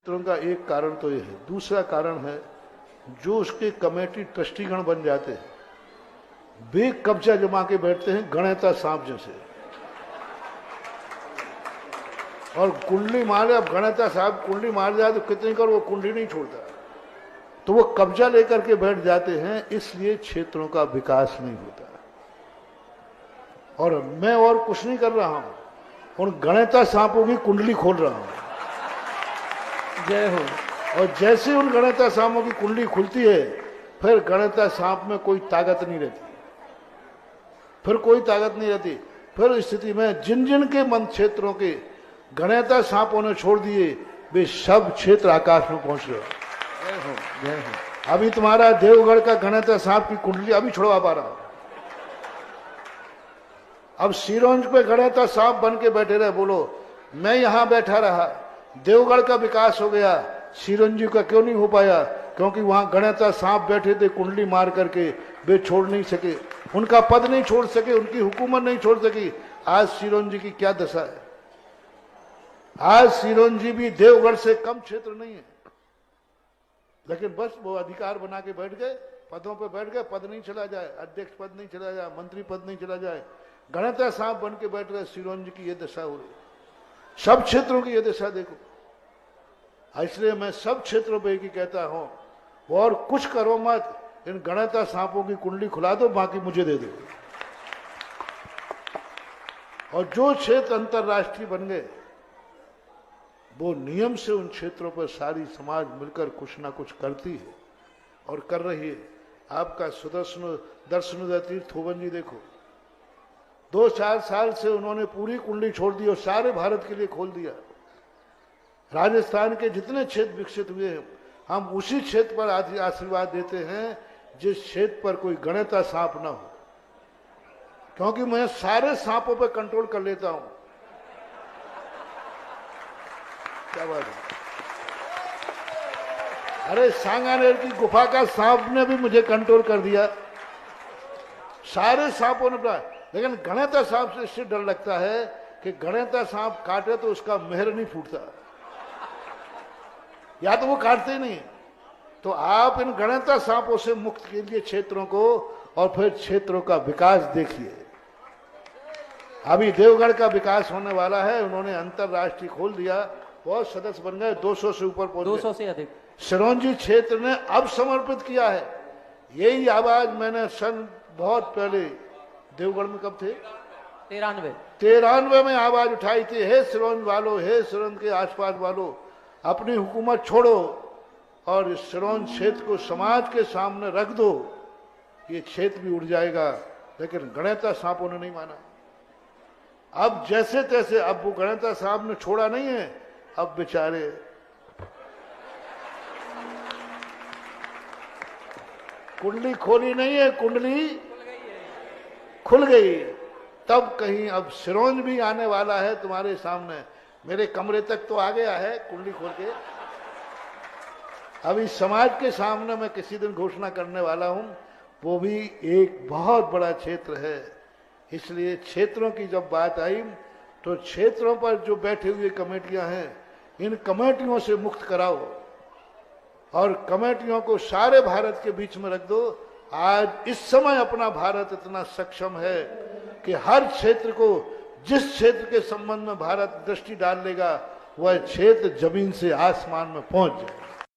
का एक कारण तो ये है। दूसरा कारण है जो उसके कमेटी ट्रस्टीगण बन जाते हैं वे कब्जा जमा के बैठते हैं गणेता सांप जैसे, और कुंडली मारे। अब गणेता साहब कुंडली मार जाए तो कितनी कर वो कुंडली नहीं छोड़ता, तो वो कब्जा लेकर के बैठ जाते हैं, इसलिए क्षेत्रों का विकास नहीं होता। और मैं और कुछ नहीं कर रहा हूं, उन गणेता सांपों की कुंडली खोल रहा हूं। जय हो। और जैसे उन गणेता सांपों की कुंडली खुलती है फिर गणेता सांप में कोई ताकत नहीं रहती, फिर कोई ताकत नहीं रहती। फिर स्थिति में जिन जिन के मन क्षेत्रों के गणेता सांपों ने छोड़ दिए वे सब क्षेत्र आकाश में पहुंच गए। जय हो, जय हो। अभी तुम्हारा देवगढ़ का गणेता सांप की कुंडली अभी छुड़वा पा रहा हूं। अब सिरोंज पे गणेता सांप बन के बैठे रहे, बोलो मैं यहां बैठा रहा, देवगढ़ का विकास हो गया, सिरोंजी का क्यों नहीं हो पाया? क्योंकि वहां गणेता सांप बैठे थे कुंडली मार करके, वे छोड़ नहीं सके, उनका पद नहीं छोड़ सके, उनकी हुकूमत नहीं छोड़ सकी। आज सिरोंजी की क्या दशा है? आज सिरोंजी भी देवगढ़ से कम क्षेत्र नहीं है, लेकिन बस वो अधिकार बना के बैठ गए, पदों पे बैठ गए, पद नहीं चला जाए, अध्यक्ष पद नहीं चला जाए, मंत्री पद नहीं चला जाए, गणेता सांप बन के बैठ गए। सिरोंजी की ये दशा हो रही, सब क्षेत्रों की ये दशा देखो। इसलिए मैं सब क्षेत्रों पे ही कहता हूं और कुछ करो मत, इन गणेता सांपों की कुंडली खुला दो, बाकी मुझे दे दो। और जो क्षेत्र अंतरराष्ट्रीय बन गए वो नियम से उन क्षेत्रों पर सारी समाज मिलकर कुछ ना कुछ करती है और कर रही है। आपका दर्शन तीर्थोवन जी देखो, 2-4 साल से उन्होंने पूरी कुंडली छोड़ दी और सारे भारत के लिए खोल दिया। राजस्थान के जितने क्षेत्र विकसित हुए हैं हम उसी क्षेत्र पर आशीर्वाद देते हैं जिस क्षेत्र पर कोई गणेता सांप ना हो, क्योंकि मैं सारे सांपों पर कंट्रोल कर लेता हूं। क्या बात है? अरे सांगानेर की गुफा का सांप ने भी मुझे कंट्रोल कर दिया, सारे सांपों ने बुलाया। लेकिन गणेता सांप से इससे डर लगता है कि गणेता सांप काटे तो उसका मेहर नहीं फूटता, या तो वो काटते ही नहीं। तो आप इन गणेता सांपों से मुक्त कीजिए क्षेत्रों को और फिर क्षेत्रों का विकास देखिए। अभी देवगढ़ का विकास होने वाला है, उन्होंने अंतरराष्ट्रीय खोल दिया, बहुत सदस्य बन गए, 200 से ऊपर पहुंच गए, 200 से अधिक। सिरोंजी क्षेत्र ने अब समर्पित किया है। यही आवाज मैंने सन बहुत पहले देवगढ़ में कब थे 93 में आवाज उठाई थी, हे सिरोंज वालों, हे सिरोंज के आसपास वालों, अपनी हुकूमत छोड़ो और इस सिरोंज क्षेत्र को समाज के सामने रख दो, ये क्षेत्र भी उड़ जाएगा। लेकिन गणेता सांपों ने नहीं माना। अब जैसे तैसे, अब वो गणेता सांप ने छोड़ा नहीं है, अब बेचारे कुंडली खोली नहीं है, कुंडली खुल गई। तब कहीं अब सिरोंज भी आने वाला है तुम्हारे सामने, मेरे कमरे तक तो आ गया है कुंडली खोल के। अभी समाज के सामने मैं किसी दिन घोषणा करने वाला हूं, वो भी एक बहुत बड़ा क्षेत्र है। इसलिए क्षेत्रों की जब बात आई तो क्षेत्रों पर जो बैठे हुए कमेटियां हैं, इन कमेटियों से मुक्त कराओ और कमेटियों को सारे भारत के बीच में रख दो। आज इस समय अपना भारत इतना सक्षम है कि हर क्षेत्र को, जिस क्षेत्र के संबंध में भारत दृष्टि डाल लेगा वह क्षेत्र जमीन से आसमान में पहुंच जाए।